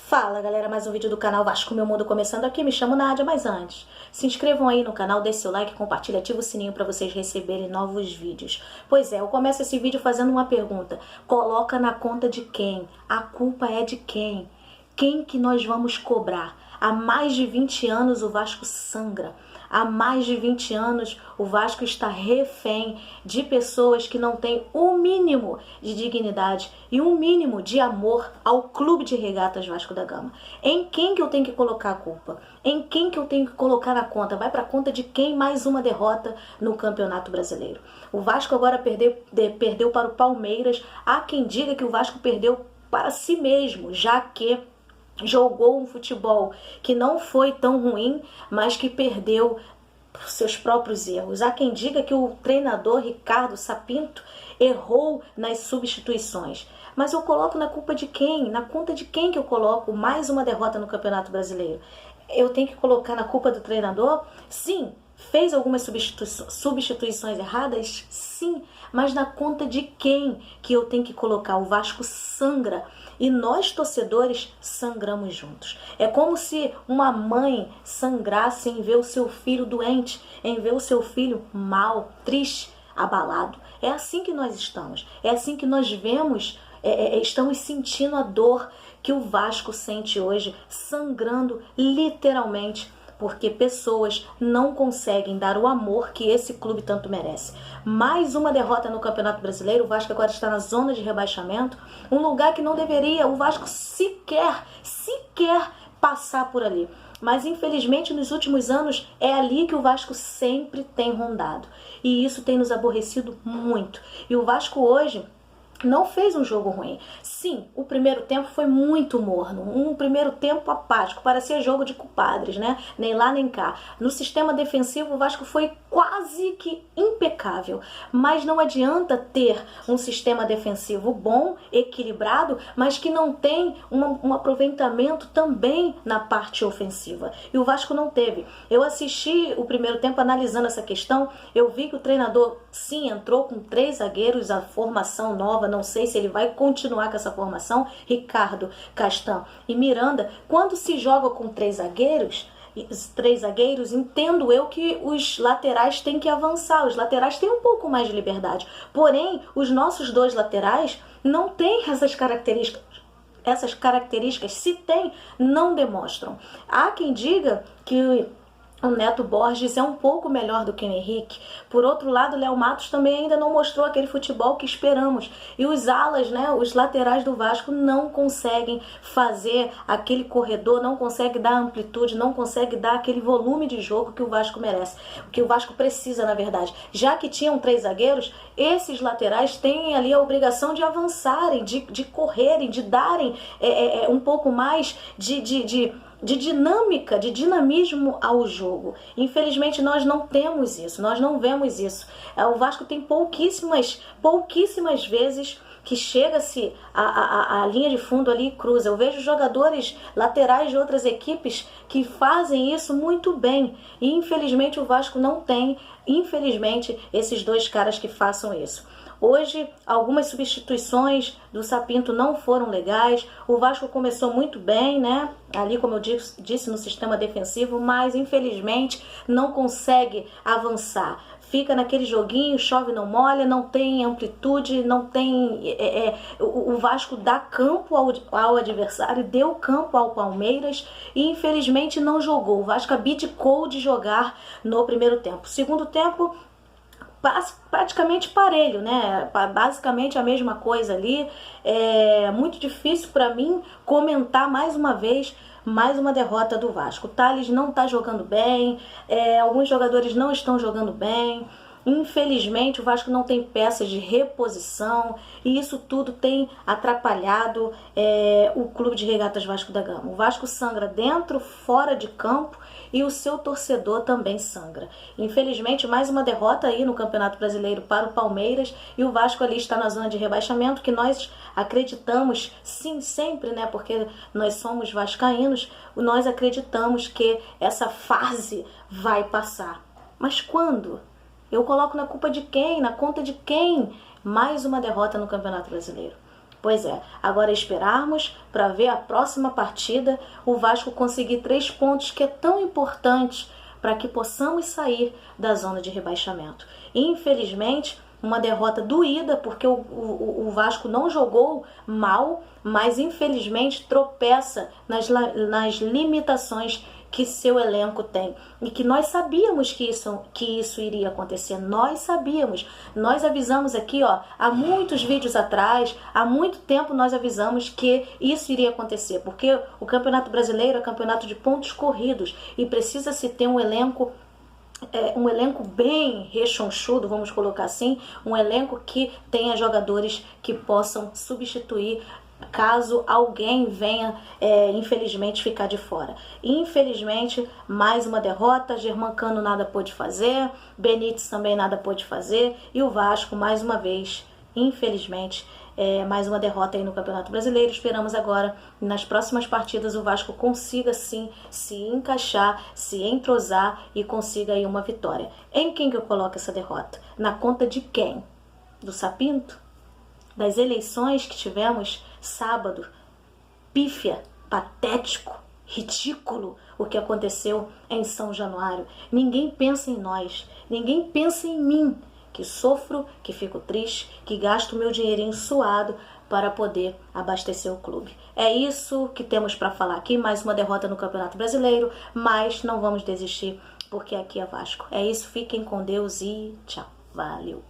Fala galera, mais um vídeo do canal Vasco Meu Mundo começando aqui, me chamo Nádia, mas antes, se inscrevam aí no canal, deixe seu like, compartilhe, ative o sininho para vocês receberem novos vídeos. Pois é, eu começo esse vídeo fazendo uma pergunta, coloca na conta de quem? A culpa é de quem? Quem que nós vamos cobrar? Há mais de 20 anos o Vasco sangra. Há mais de 20 anos o Vasco está refém de pessoas que não têm o mínimo de dignidade e um mínimo de amor ao Clube de Regatas Vasco da Gama. Em quem que eu tenho que colocar a culpa? Em quem que eu tenho que colocar na conta? Vai para a conta de quem mais uma derrota no Campeonato Brasileiro? O Vasco agora perdeu para o Palmeiras. Há quem diga que o Vasco perdeu para si mesmo, já que jogou um futebol que não foi tão ruim, mas que perdeu por seus próprios erros. Há quem diga que o treinador Ricardo Sapinto errou nas substituições. Mas eu coloco na culpa de quem? Na conta de quem que eu coloco mais uma derrota no Campeonato Brasileiro? Eu tenho que colocar na culpa do treinador? Sim. Fez algumas substituições erradas? Sim. Mas na conta de quem que eu tenho que colocar? O Vasco sangra. E nós, torcedores, sangramos juntos. É como se uma mãe sangrasse em ver o seu filho doente, em ver o seu filho mal, triste, abalado. É assim que nós estamos. É assim que nós vemos, estamos sentindo a dor que o Vasco sente hoje, sangrando literalmente, porque pessoas não conseguem dar o amor que esse clube tanto merece. Mais uma derrota no Campeonato Brasileiro, o Vasco agora está na zona de rebaixamento, um lugar que não deveria o Vasco sequer passar por ali. Mas infelizmente nos últimos anos é ali que o Vasco sempre tem rondado. E isso tem nos aborrecido muito. E o Vasco hoje não fez um jogo ruim. Sim, o primeiro tempo foi muito morno. Um primeiro tempo apático. Parecia jogo de compadres, né? Nem lá nem cá. No sistema defensivo, o Vasco foi quase que impecável. Mas não adianta ter um sistema defensivo bom, equilibrado, mas que não tem um aproveitamento também na parte ofensiva. E o Vasco não teve. Eu assisti o primeiro tempo analisando essa questão. Eu vi que o treinador, sim, entrou com 3 zagueiros, a formação nova. Não sei se ele vai continuar com essa formação, Ricardo, Castan e Miranda. Quando se joga com 3 zagueiros, entendo eu que os laterais têm que avançar. Os laterais têm um pouco mais de liberdade. Porém, os nossos 2 laterais não têm essas características. Essas características, se tem, não demonstram. Há quem diga que o Neto Borges é um pouco melhor do que o Henrique. Por outro lado, o Léo Matos também ainda não mostrou aquele futebol que esperamos. E os alas, né, os laterais do Vasco não conseguem fazer aquele corredor, não conseguem dar amplitude, não conseguem dar aquele volume de jogo que o Vasco merece. O que o Vasco precisa, na verdade. Já que tinham 3 zagueiros, esses laterais têm ali a obrigação de avançarem, de correrem, de darem um pouco mais de dinâmica, de dinamismo ao jogo. Infelizmente nós não temos isso, nós não vemos isso. O Vasco tem pouquíssimas vezes que chega-se a linha de fundo ali e cruza. Eu vejo jogadores laterais de outras equipes que fazem isso muito bem. E infelizmente o Vasco não tem, infelizmente, esses 2 caras que façam isso. Hoje, algumas substituições do Sapinto não foram legais. O Vasco começou muito bem, né? Ali, como eu disse, no sistema defensivo, mas infelizmente não consegue avançar. Fica naquele joguinho, chove não molha, não tem amplitude, não tem... O Vasco dá campo ao adversário, deu campo ao Palmeiras e infelizmente não jogou. O Vasco abdicou de jogar no primeiro tempo. Segundo tempo, praticamente parelho, né? Basicamente a mesma coisa ali. É muito difícil para mim comentar mais uma vez mais uma derrota do Vasco. O Thales não está jogando bem, alguns jogadores não estão jogando bem. Infelizmente o Vasco não tem peças de reposição e isso tudo tem atrapalhado o Clube de Regatas Vasco da Gama. O Vasco sangra dentro, fora de campo e o seu torcedor também sangra. Infelizmente mais uma derrota aí no Campeonato Brasileiro para o Palmeiras e o Vasco ali está na zona de rebaixamento, que nós acreditamos, sim, sempre, né, porque nós somos vascaínos, nós acreditamos que essa fase vai passar. Mas quando? Eu coloco na culpa de quem? Na conta de quem? Mais uma derrota no Campeonato Brasileiro. Pois é, agora esperarmos para ver a próxima partida, o Vasco conseguir 3 pontos, que é tão importante para que possamos sair da zona de rebaixamento. Infelizmente, uma derrota doída, porque o Vasco não jogou mal, mas infelizmente tropeça nas limitações que seu elenco tem. E que nós sabíamos que isso iria acontecer. Nós sabíamos. Nós avisamos aqui, há muitos vídeos atrás, há muito tempo nós avisamos que isso iria acontecer. Porque o Campeonato Brasileiro é campeonato de pontos corridos e precisa-se ter um elenco bem rechonchudo, vamos colocar assim, um elenco que tenha jogadores que possam substituir caso alguém venha, infelizmente, ficar de fora. Infelizmente, mais uma derrota, Germancano nada pôde fazer, Benítez também nada pôde fazer, e o Vasco, mais uma vez, infelizmente, mais uma derrota aí no Campeonato Brasileiro. Esperamos agora, nas próximas partidas, o Vasco consiga sim se encaixar, se entrosar e consiga aí uma vitória. Em quem que eu coloco essa derrota? Na conta de quem? Do Sapinto? Das eleições que tivemos sábado? Pífia, patético, ridículo o que aconteceu em São Januário. Ninguém pensa em nós, ninguém pensa em mim, que sofro, que fico triste, que gasto meu dinheirinho suado para poder abastecer o clube. É isso que temos para falar aqui, mais uma derrota no Campeonato Brasileiro, mas não vamos desistir, porque aqui é Vasco. É isso, fiquem com Deus e tchau. Valeu!